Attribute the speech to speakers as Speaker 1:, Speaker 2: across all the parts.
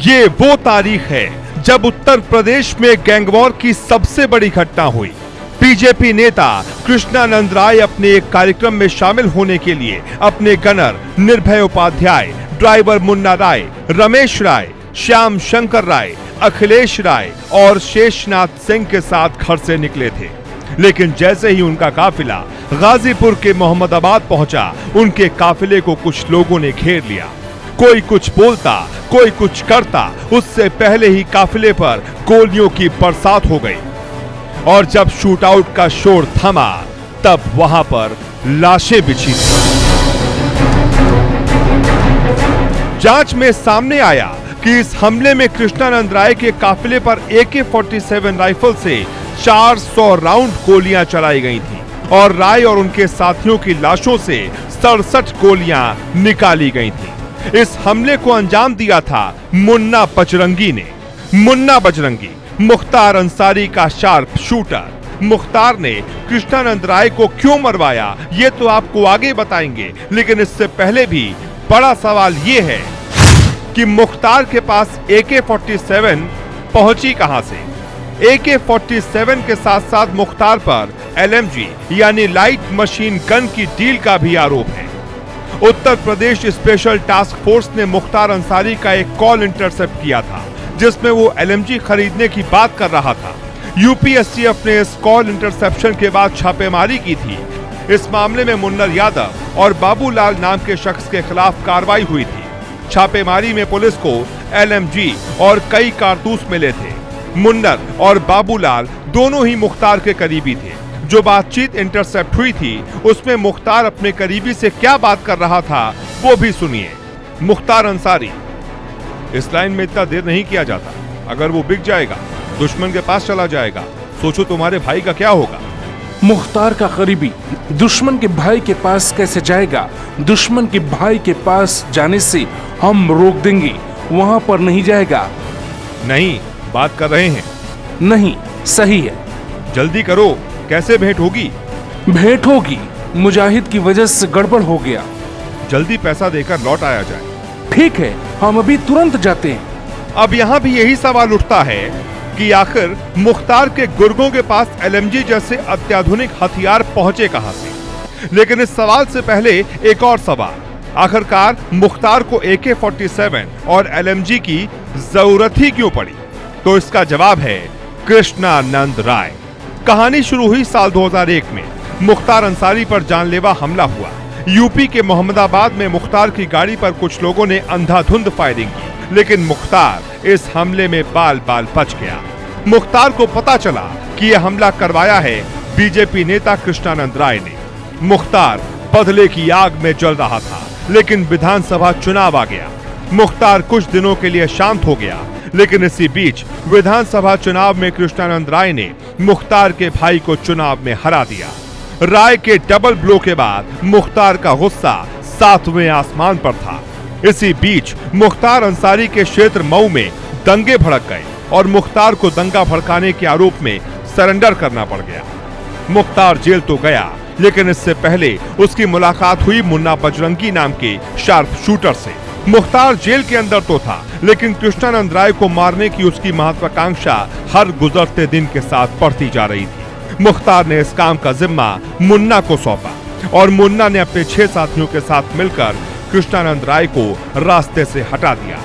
Speaker 1: ये वो तारीख है जब उत्तर प्रदेश में गैंगवॉर की सबसे बड़ी घटना हुई। बीजेपी नेता कृष्णानंद राय अपने एक कार्यक्रम में शामिल होने के लिए अपने गनर निर्भय उपाध्याय, ड्राइवर मुन्ना राय, रमेश राय, श्याम शंकर राय, अखिलेश राय और शेषनाथ सिंह के साथ घर से निकले थे। लेकिन जैसे ही उनका काफिला गाजीपुर के मोहम्मदाबाद पहुंचा, उनके काफिले को कुछ लोगों ने घेर लिया। कोई कुछ बोलता, कोई कुछ करता, उससे पहले ही काफिले पर गोलियों की बरसात हो गई और जब शूट आउट का शोर थमा, तब वहां पर लाशें बिछी थी। जांच में सामने आया कि इस हमले में कृष्णानंद राय के काफिले पर AK-47 राइफल से 400 राउंड गोलियां चलाई गई थी और राय और उनके साथियों की लाशों से 67 गोलियां निकाली गई थी। इस हमले को अंजाम दिया था मुन्ना बजरंगी ने। मुन्ना बजरंगी मुख्तार अंसारी का शार्प शूटर। मुख्तार ने कृष्णानंद राय को क्यों मरवाया, ये तो आपको आगे बताएंगे, लेकिन इससे पहले भी बड़ा सवाल ये है कि मुख्तार के पास AK-47 पहुंची कहां से। AK-47 के साथ साथ मुख्तार पर LMG यानी लाइट मशीन गन की डील का भी आरोप है। Uttar Pradesh special task force ने मुख्तार अंसारी का एक कॉल इंटरसेप्ट किया था, जिसमें वो LMG खरीदने की बात कर रहा था। UPSCF ने इस कॉल इंटरसेप्शन के बाद छापेमारी की थी। इस मामले में मुन्नर यादव और बाबूलाल नाम के शख्स के खिलाफ कार्रवाई हुई थी। छापेमारी में पुलिस को LMG और कई कारतूस मिले थे। मुन्नर और बाबूलाल दोनों ही मुख्तार के करीबी थे। जो बातचीत इंटरसेप्ट हुई थी, उसमें मुख्तार अपने करीबी से क्या बात कर रहा था, वो भी सुनिए। मुख्तार अंसारी: इस लाइन में इतना देर नहीं किया जाता। अगर वो बिक जाएगा, दुश्मन के पास चला जाएगा, सोचो तुम्हारे भाई का क्या होगा।
Speaker 2: मुख्तार का करीबी दुश्मन के भाई के पास कैसे जाएगा? दुश्मन के भाई के पास जाने से हम रोक देंगे, वहां पर नहीं जाएगा।
Speaker 1: नहीं, बात कर रहे हैं।
Speaker 2: नहीं, सही है।
Speaker 1: जल्दी करो, कैसे भेंट होगी?
Speaker 2: भेंट होगी, मुजाहिद की वजह से गड़बड़ हो गया।
Speaker 1: जल्दी पैसा देकर लौट आया जाए।
Speaker 2: ठीक है, हम अभी तुरंत जाते हैं।
Speaker 1: अब यहाँ भी यही सवाल उठता है कि आखिर मुख्तार के गुर्गों के पास LMG जैसे अत्याधुनिक हथियार पहुंचे कहां से। लेकिन इस सवाल से पहले एक और सवाल, आखिरकार मुख्तार को AK-47 और LMG की जरूरत ही क्यों पड़ी? तो इसका जवाब है कृष्णानंद राय। कहानी शुरू हुई साल 2001 में। मुख्तार अंसारी पर जानलेवा हमला हुआ। यूपी के मोहम्मदाबाद में मुख्तार की गाड़ी पर कुछ लोगों ने अंधाधुंध फायरिंग की, लेकिन मुख्तार इस हमले में बाल बाल बच गया। मुख्तार को पता चला कि यह हमला करवाया है बीजेपी नेता कृष्णानंद राय ने। मुख्तार बदले की आग में जल रहा था, लेकिन विधानसभा चुनाव आ गया। मुख्तार कुछ दिनों के लिए शांत हो गया, लेकिन इसी बीच विधानसभा चुनाव में कृष्णानंद राय ने मुख्तार के भाई को चुनाव में हरा दिया। राय के डबल ब्लो के बाद मुख्तार का गुस्सा 7वें आसमान पर था। इसी बीच मुख्तार अंसारी के क्षेत्र मऊ में दंगे भड़क गए और मुख्तार को दंगा भड़काने के आरोप में सरेंडर करना पड़ गया। मुख्तार जेल तो गया, लेकिन इससे पहले उसकी मुलाकात हुई मुन्ना बजरंगी नाम के शार्प शूटर से। मुख्तार जेल के अंदर तो था, लेकिन कृष्णानंद राय को मारने की उसकी महत्वाकांक्षा हर गुजरते दिन के साथ बढ़ती जा रही थी। मुख्तार ने इस काम का जिम्मा मुन्ना को सौंपा और मुन्ना ने अपने 6 साथियों के साथ मिलकर कृष्णानंद राय को रास्ते से हटा दिया।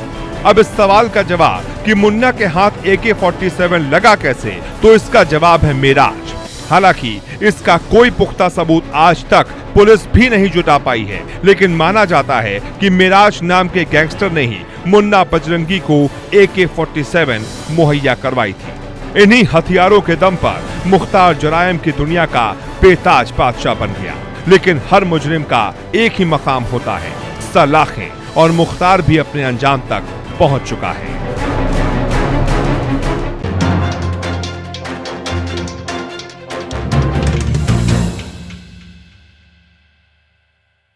Speaker 1: अब इस सवाल का जवाब कि मुन्ना के हाथ AK-47 लगा कैसे, तो इसका जवाब है मेराज। हालांकि इसका कोई पुख्ता सबूत आज तक पुलिस भी नहीं जुटा पाई है, लेकिन माना जाता है कि मेराज नाम के गैंगस्टर ने ही मुन्ना बजरंगी को AK-47 मुहैया करवाई थी। इन्हीं हथियारों के दम पर मुख्तार जराइम की दुनिया का बेताज बादशाह बन गया। लेकिन हर मुजरिम का एक ही मकाम होता है, सलाखें, और मुख्तार भी अपने अंजाम तक पहुंच चुका है।